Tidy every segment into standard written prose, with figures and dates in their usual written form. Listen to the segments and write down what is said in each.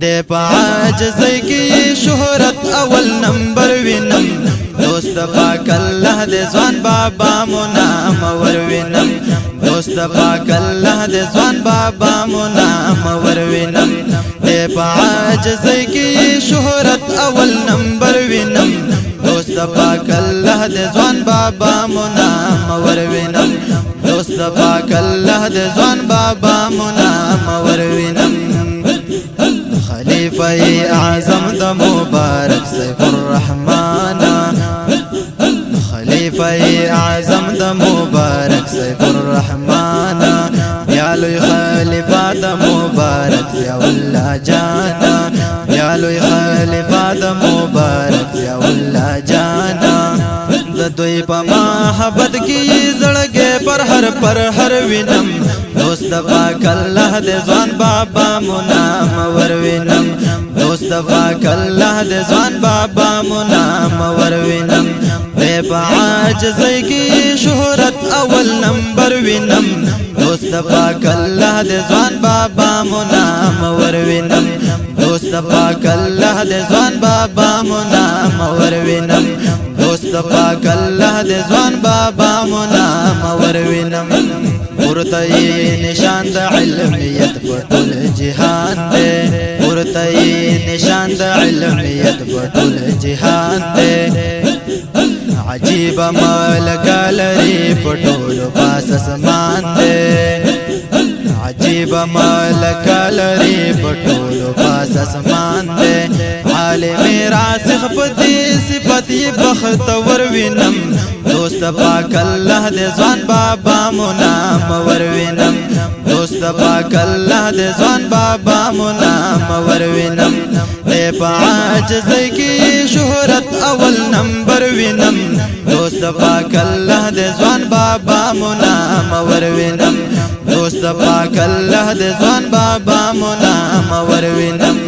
دے پعاجزی کی شہرت اول نمبر وینم دوست پاک اللہ دے زوان بابا منام ور وینم دوست پاک اللہ دے زوان بابا منام ور وینم دے پعاجزی کی شہرت اول نمبر وینم دوست پاک اللہ دے زوان بابا منام ور وینم دوست پاک اللہ دے زوان بابا منام ور وینم خلیفہ اعظم دا مبارک سیف الرحمن خلیفہ اعظم دا مبارک سیف الرحمن یالوی خلیفہ دا مبارک ضیاء اللہ جانا یالوی خلیفہ دا مبارک ضیاء اللہ جانا دوی پا محبت کی زڑگے پر ہر وینم دوست پاک اللہ دے زوان بابا منام ور وینم دوست پاک اللہ دے زوان بابا منام ور وینم بے پعاجزی کی شہرت اول نمبر وینم دوست پاک اللہ دے زوان بابا منام ور وینم دوست پاک اللہ دے زوان بابا منام ور وینم دوست پاک اللہ دے زوان بابا منام ور وینم ورتئی نشان دا علمیت بطول جہان دے ورتئی نشان دا علمیت بطول جہان دے عجیب ملکہ لری پٹول پاس اسمان دے عجیب ملکہ لری پٹول پاس اسمان دے عالم راسخ پتی صفتی بختور وینم دوست پاک اللہ دے زوان بابا منام ور وینم دوست پاک اللہ دے زوان بابا منام ور وینم دے پعاجزی کی شہرت اول نمبر وینم دوست پاک اللہ دے زوان بابا منام ور وینم دوست پاک اللہ دے زوان بابا منام ور وینم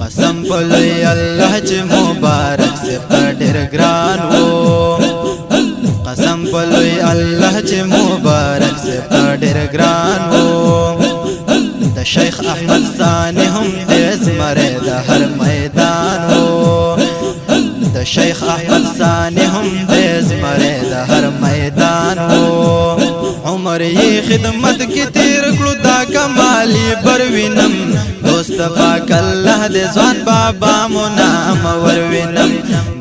قسم پلوی اللہ چی مبارک سے پڑیر گران ہو قسم پلوی اللہ چی مبارک سے پڑیر گران ہو دا شیخ احمد ثانی ہم دیز مرے دا ہر میدان ہو دا شیخ احمد ثانی ہم دیز مرے دا ہر میدان ہو عمر یہ خدمت کی تیر کلو دا کمالی بروینم دوست پاک اللہ دے زوان بابا منام ور وینم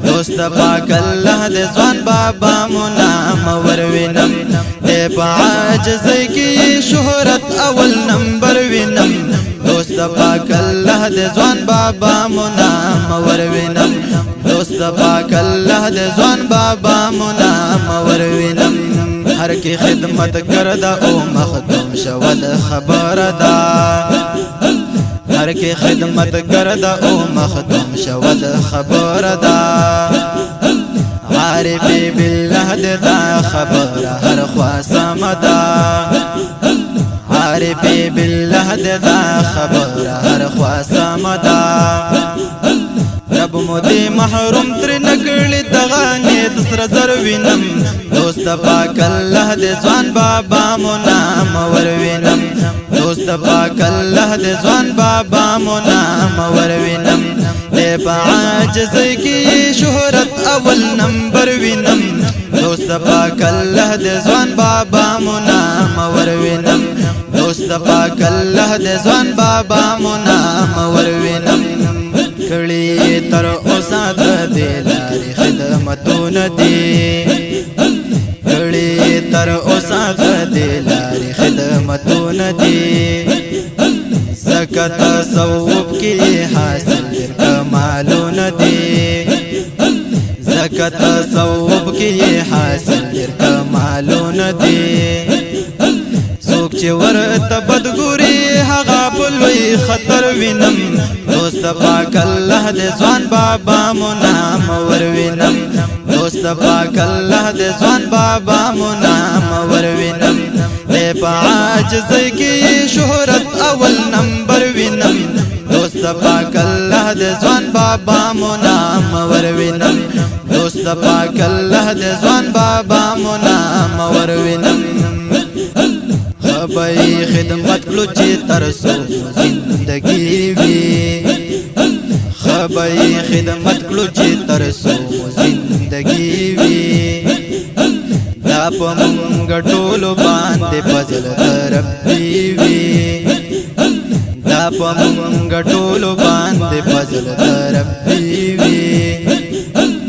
دوست پاک اللہ دے زوان بابا منام ور وینم دے پعاجزی کی شہرت اول نمبر وینم دوست پاک اللہ دے زوان بابا منام ور وینم دوست پاک اللہ دے زوان بابا منام ور وینم ہر کی خدمت کردا او مخدوم شود خبر دا ہر کی خدمت کردا او مخدوم شود خبر دا عارفی باللہ دا خبر ہر خواصم دا عارفی باللہ دا خبر ہر خواصم دا رب مودی محروم تر نکڑی دغانیت سر زر وینم دوست پاک اللہ دے زوان بابا منام ور وینم دوست پاک اللہ دے زوان بابا منام ور وینم دے پعاجزی کی شہرت اول نمبر وینم دوست پاک اللہ دے زوان بابا منام ور وینم دوست پاک اللہ دے زوان بابا منام ور وینم کڑی تر اوساد دے لاری خدمتون دی کڑی تر اوساد دے لاری خدمتون دی زکت تصوف کی حاصل کمالون دی زکت تصوف کی حاصل کمالون دی سوک چی ورت بدگوری حغا پلوی خطر وینم دوست پاک اللہ دے زوان بابا منام ور وینم دوست پاک اللہ دے زوان بابا منام ور وینم دے پعاجزی کی شہرت اول نمبر وینم دوست پاک اللہ دے زوان بابا منام ور وینم دوست پاک اللہ دے زوان بابا منام ور وینم خبئی خدمت کلو چی ترسو زندگی وی خبئی خدمت کلو چی ترسو زندگی وی دا پا منگا ٹولو باندے پزل ربی وی دا پا منگا ٹولو باندے پزل ربی وی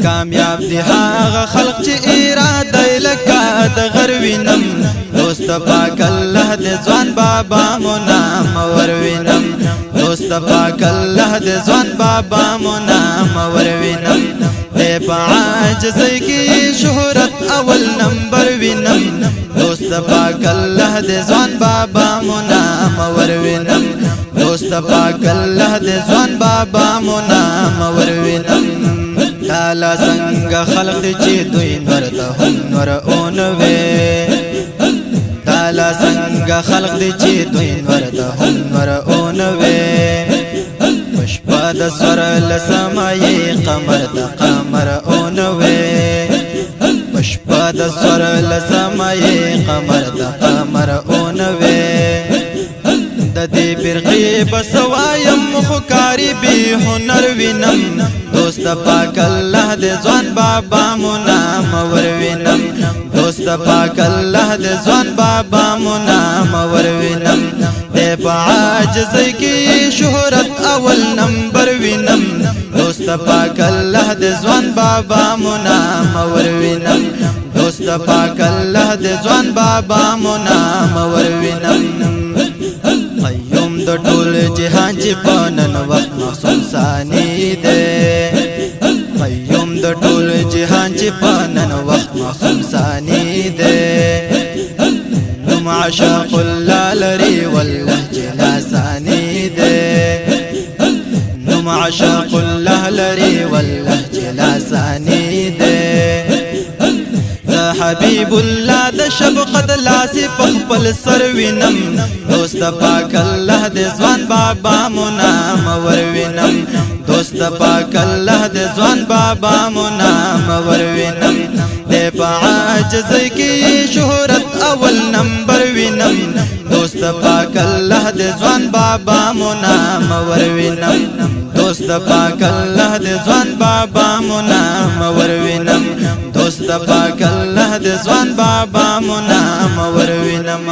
کامیاب دی هاغه خلق چې اراده لکه د غروینم دوست پاک الله دې ځوان بابا منام وروینم دوست پاک الله دې ځوان بابا منام وروینم دې په عاجزۍ کې شهرت اول نمبر وینم دوست پاک الله دې ځوان بابا منام وروینم دوست پاک الله دې ځوان بابا منام وروینم دالا سنگ خلق دی چی دوی نورتا هم نور اونوی دالا سنگ خلق دی چی دوی نورتا هم نور اونوی پشپا دا سور لسمائی قمر دا قمر اونوی پشپا دا سور لسمائی قمر دا قمر اونوی د دې برقی بسوایم خکاری بی هنر وینم دوست پاک الله دې ځوان بابا منام وروینم دوست پاک الله دې ځوان بابا منام وروینم دې په عاجزۍ کې شهرت اول نمبر وینم دوست پاک الله دې ځوان بابا منام وروینم دوست پاک الله دې ځوان بابا منام وروینم قیوم د ټول جهان چې په نن وخت معصوم ثاني دی قیوم د ټول جهان چې په نن وخت معصوم ثاني دی نوم عشاق الله لري والله جلا ثاني دی نوم عشاق الله لري والله جلا ثاني دی حبیب الله د شفقت لاسی پخپل سر وینم دوست پاک الله دې ځوان بابا منام وروینم دوست پاک الله دې ځوان بابا منام وروینم دې په عاجزۍ کې شهرت اول نمبر وینم دوست پاک الله دې ځوان بابا منام وروینم دوست پاک الله دې ځوان بابا منام وروینم دوست پاک الله دې ځوان بابا منام وروینم